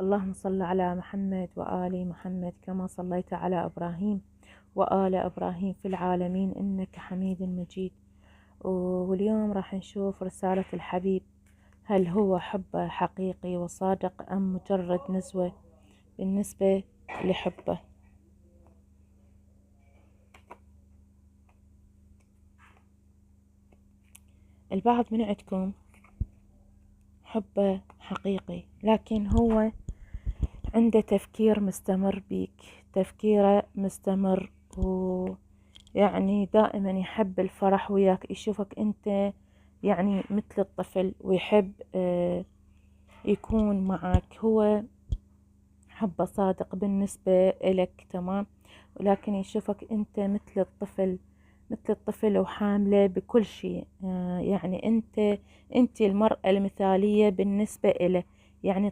اللهم صل على محمد وآل محمد كما صليت على إبراهيم وآل إبراهيم في العالمين إنك حميد مجيد. واليوم راح نشوف رسالة الحبيب، هل هو حبه حقيقي وصادق أم مجرد نزوة بالنسبة لحبه؟ البعض من عندكم حبه حقيقي، لكن هو عنده تفكير مستمر بيك، تفكيره مستمر، ويعني دائما يحب الفرح وياك، يشوفك انت يعني مثل الطفل، ويحب يكون معك. هو حبه صادق بالنسبة إلك، تمام، ولكن يشوفك انت مثل الطفل، مثل الطفل وحامله بكل شيء. يعني انت المرأة المثالية بالنسبة إله، يعني